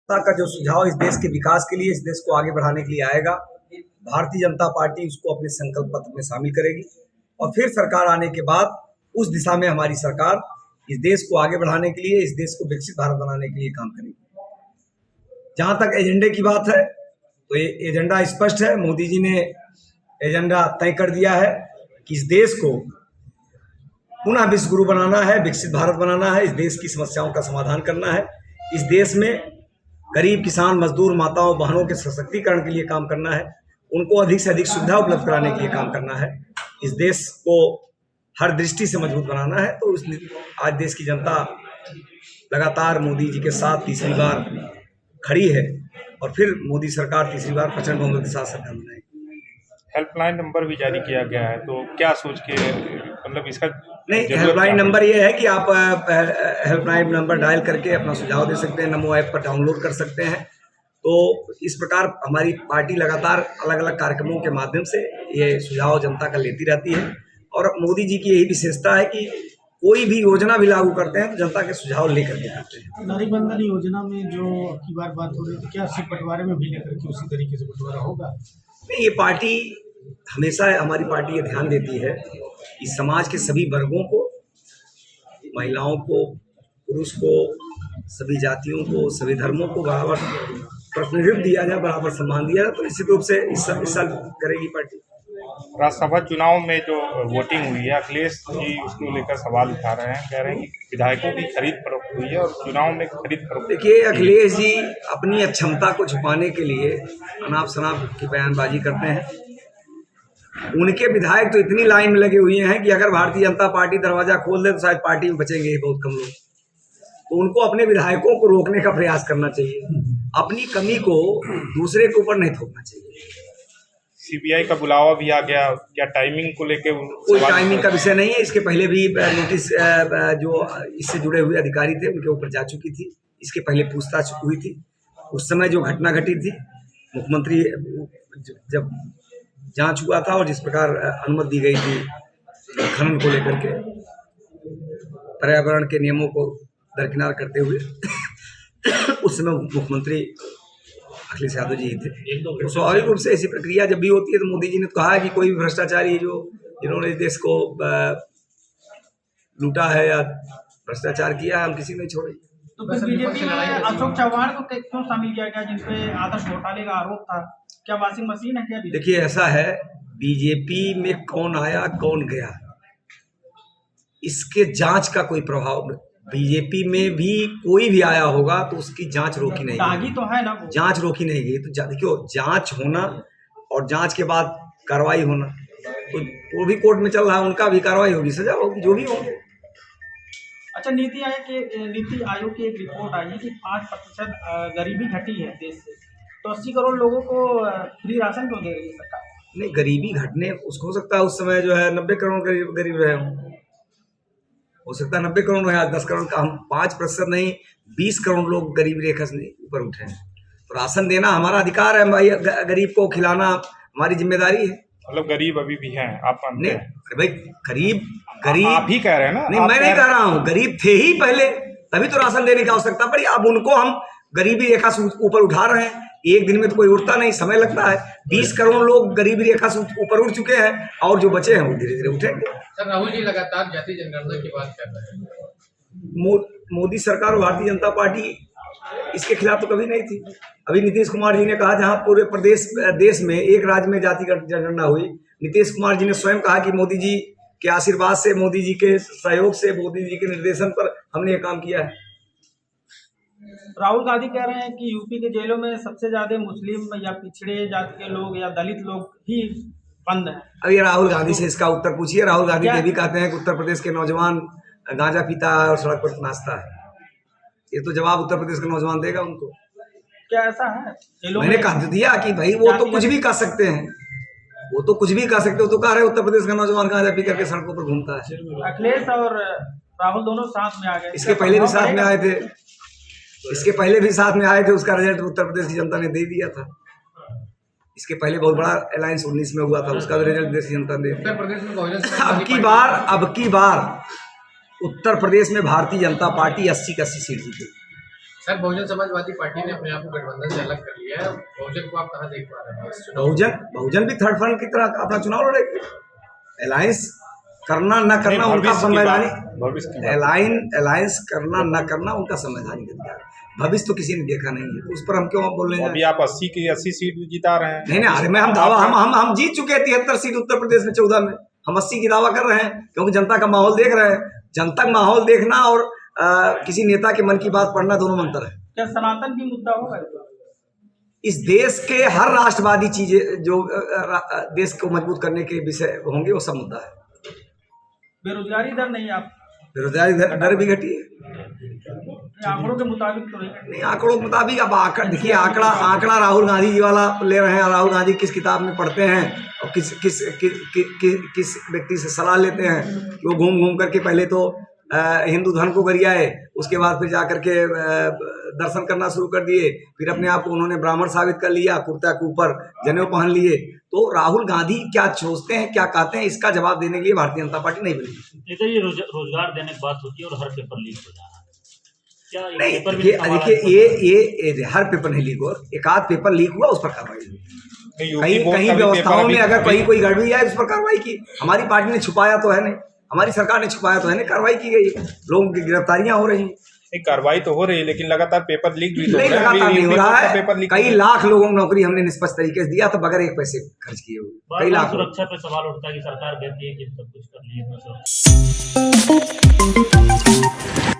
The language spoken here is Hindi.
का जो सुझाव इस देश के विकास के लिए, इस देश को आगे बढ़ाने के लिए आएगा, भारतीय जनता पार्टी उसको अपने संकल्प पत्र में शामिल करेगी और फिर सरकार आने के बाद उस दिशा में हमारी सरकार इस देश को आगे बढ़ाने के लिए, इस देश को विकसित भारत बनाने के लिए काम करेगी। जहां तक एजेंडे की बात है तो ये एजेंडा स्पष्ट है। मोदी जी ने एजेंडा तय कर दिया है कि इस देश को पुनः विश्व गुरु बनाना है, विकसित भारत बनाना है, इस देश की समस्याओं का समाधान करना है, इस देश में गरीब किसान मजदूर माताओं बहनों के सशक्तिकरण के लिए काम करना है, उनको अधिक से अधिक सुविधा उपलब्ध कराने के लिए काम करना है, इस देश को हर दृष्टि से मजबूत बनाना है। तो आज देश की जनता लगातार मोदी जी के साथ तीसरी बार खड़ी है और फिर मोदी सरकार तीसरी बार प्रचंड बहुमत के साथ सरकार बनाएगी। हेल्पलाइन नंबर भी जारी किया गया है, तो क्या सोच के मतलब इसका नहीं, हेल्पलाइन नंबर ये है कि आप हेल्पलाइन नंबर डायल करके अपना सुझाव दे सकते हैं, नमो ऐप पर डाउनलोड कर सकते हैं। तो इस प्रकार हमारी पार्टी लगातार अलग अलग कार्यक्रमों के माध्यम से ये सुझाव जनता का लेती रहती है और मोदी जी की यही विशेषता है कि कोई भी योजना भी लागू करते हैं तो जनता के सुझाव लेकर के करते हैं। नारी बंधन योजना में जो की बार बात हो रही थी, क्या सिर्फ बंटवारे में भी लेकर के उसी तरीके से बंटवारा होगा? नहीं, ये पार्टी हमेशा हमारी पार्टी ये ध्यान देती है कि समाज के सभी वर्गों को, महिलाओं को, पुरुष को, सभी जातियों को, सभी धर्मों को बराबर प्रतिनिधित्व दिया जाए, बराबर सम्मान दिया जाए। तो निश्चित रूप से इस साल करेगी पार्टी। राज्यसभा चुनाव में जो वोटिंग हुई है, अखिलेश जी उसको लेकर सवाल उठा रहे हैं, कह रहे हैं कि विधायकों की खरीद फरोख्त हुई है और चुनाव में खरीद फरोख्त। देखिए, अखिलेश जी अपनी अक्षमता को छुपाने के लिए अनाप शनाप की बयानबाजी करते हैं। उनके विधायक तो इतनी लाइन में लगे हुए हैं कि अगर भारतीय जनता पार्टी दरवाजा खोल दे तो शायद पार्टी में बचेंगे ही बहुत कम लोग। तो उनको अपने विधायकों को रोकने का प्रयास करना चाहिए, अपनी कमी को दूसरे के ऊपर नहीं थोपना चाहिए। सीबीआई का बुलावा भी आ गया, क्या टाइमिंग को लेके? कोई टाइमिंग का विषय नहीं है। इसके पहले भी नोटिस जो इससे जुड़े हुए अधिकारी थे उनके ऊपर जा चुकी थी। इसके पहले पूछताछ हुई थी। उस समय जो घटना घटी थी, मुख्यमंत्री जब जांच हुआ था और जिस प्रकार अनुमति दी गई थी खनन को लेकर के, पर्यावरण के नियमों को दरकिनार करते हुए उस समय मुख्यमंत्री अखिलेश यादव जी थे। स्वाभाविक रूप से ऐसी प्रक्रिया जब भी होती है तो मोदी जी ने कहा है कि कोई भी भ्रष्टाचारी जिन्होंने देश को लूटा है या भ्रष्टाचार किया है, हम किसी नहीं छोड़ेंगे। तो फिर बीजेपी में अशोक चौहान को क्यों शामिल किया गया, जिनपे आदर्श घोटाले का आरोप था? क्या वॉशिंग मशीन है क्या? देखिए, ऐसा है, बीजेपी में कौन आया कौन गया इसके जांच का कोई प्रभाव नहीं। बीजेपी में भी कोई भी आया होगा तो उसकी जांच रोकी नहीं दागी तो है ना, जांच रोकी नहीं गई। तो देखियो, जांच होना और जांच के बाद कार्रवाई होना, तो वो भी कोर्ट में चल रहा है, उनका भी कार्रवाई होगी, सजा होगी, जो भी होगी। अच्छा, नीति आयोग की एक रिपोर्ट आई है कि 5% गरीबी घटी है देश से, तो 80 करोड़ लोगों को फ्री राशन क्यों दे रही है सरकार? नहीं, गरीबी घटने उसको हो सकता है उस समय जो है 90 करोड़ गरीब रहे हो सकता है 90 करोड़ है, 10 करोड़ का, हम 5% नहीं 20 करोड़ लोग गरीबी रेखा से ऊपर उठे हैं। तो राशन देना हमारा अधिकार है भाई, गरीब को खिलाना हमारी जिम्मेदारी है। मतलब गरीब अभी भी हैं, आप मानते हैं? भाई, गरीब आप ही कह रहे हैं ना? नहीं, मैं नहीं कह रहा हूँ, गरीब थे ही पहले, तभी तो राशन देने की आवश्यकता पड़ी। अब उनको हम गरीबी रेखा से ऊपर उठा रहे हैं। एक दिन में तो कोई उठता नहीं, समय लगता है। 20 करोड़ लोग गरीबी रेखा से ऊपर उठ चुके हैं और जो बचे हैं वो धीरे धीरे उठेंगे। सर, राहुल जी लगातार जाति जनगणना की बात कर रहे हैं। मोदी सरकार और भारतीय जनता पार्टी इसके खिलाफ तो कभी नहीं थी। अभी नीतीश कुमार जी ने कहा, जहां पूरे देश में एक राज्य में जाति जनगणना हुई, नीतीश कुमार जी ने स्वयं कहा कि मोदी जी के आशीर्वाद से, मोदी जी के सहयोग से, मोदी जी के निर्देशन पर हमने ये काम किया है। राहुल गांधी कह रहे हैं कि यूपी के जेलों में सबसे ज्यादा मुस्लिम या पिछड़े जाति के लोग या दलित लोग ही बंद हैं। अभी राहुल गांधी से इसका उत्तर पूछिए। राहुल गांधी ये भी कहते हैं कि उत्तर प्रदेश के नौजवान गांजा पीता है और सड़क पर नाचता है। ये तो जवाब उत्तर प्रदेश का नौजवान देगा उनको। क्या ऐसा है? मैंने कह दिया कि भाई वो तो कुछ भी कर सकते हैं, वो तो कुछ भी कर सकते हो। तो कह रहे उत्तर प्रदेश का नौजवान गांजा पी करके सड़कों पर घूमता है। अखिलेश और राहुल दोनों साथ में आ गए। इसके पहले भी साथ में आए थे, उसका रिजल्ट उत्तर प्रदेश की जनता ने दे दिया था। इसके पहले बहुत बड़ा अलायंस 19 में हुआ था, उसका भी रिजल्ट देश की जनता ने उत्तर प्रदेश में अब की बार उत्तर प्रदेश में भारतीय जनता पार्टी 80 की 80 सीट जीतेगी। सर बहुजन समाजवादी पार्टी ने अपने आप को गठबंधन से अलग कर लिया है, बहुजन को आप कहाँ देख पा रहे हैं इस चुनाव में? बहुजन भी थर्ड फ्रंट की तरह अपना चुनाव लड़ेगी। अलायंस करना न करना नहीं, उनका भविष्य की संवैधानिक, भविष्य की बात। अलायंस करना न करना उनका संवैधानिक अधिकार है। भविष्य तो किसी ने देखा नहीं है, तो उस पर हम क्यों बोल रहे अभी हैं? आप 80 की 80 सीट जिता रहे हैं। नहीं नहीं, अरे मैं हम दावा हम जीत चुके हैं 73 सीट उत्तर प्रदेश में 14 में। हम 80 की दावा कर रहे हैं क्योंकि जनता का माहौल देख रहे हैं। जनता का माहौल देखना और किसी नेता के मन की बात पढ़ना दोनों में अंतर है। क्या सनातन भी मुद्दा होगा? इस देश के हर राष्ट्रवादी चीजें जो देश को मजबूत करने के विषय होंगे वो सब मुद्दा है। बेरोजगारी दर नहीं, आप बेरोजगारी दर भी घटी है। आंकड़ों के मुताबिक तो नहीं। नहीं, आंकड़ों के मुताबिक अब देखिए आंकड़ा राहुल गांधी जी वाला ले रहे हैं। राहुल गांधी किस किताब में पढ़ते हैं और किस व्यक्ति से सलाह लेते हैं कि वो घूम घूम करके पहले तो हिंदू धर्म को गरियाए, उसके बाद फिर जाकर के दर्शन करना शुरू कर दिए, फिर अपने आप को उन्होंने ब्राह्मण साबित कर लिया, कुर्ता के ऊपर जनेऊ पहन लिए। तो राहुल गांधी क्या सोचते हैं, क्या कहते हैं, इसका जवाब देने के लिए भारतीय जनता पार्टी नहीं बनी। देखिए ये रोजगार देने की बात होती है और हर पेपर लीक हो जा रहा है। क्या नहीं, पेपर भी देखिए ये हर पेपर नहीं लीक हुआ, एक आध पेपर लीक हुआ, उस पर कार्रवाई हुई। कहीं व्यवस्थाओं में अगर कोई गड़बड़ी आई उस पर कार्रवाई की। हमारी पार्टी ने छुपाया तो है नहीं, हमारी सरकार ने छुपाया तो है नहीं, कार्रवाई की गई है, लोगों की गिरफ्तारियां हो रही हैं। कार्रवाई तो हो रही है लेकिन लगातार पेपर लीक भी तो नहीं, हो रहा है। लगातार नहीं हो रहा है। पेपर लीक कई लाख लोगों को नौकरी हमने निष्पक्ष तरीके से दिया था बगैर एक पैसे खर्च किए हुए। कई बार लाख सुरक्षा पे सवाल उठता है कि सरकार कहती है कि सब कुछ कर लिए।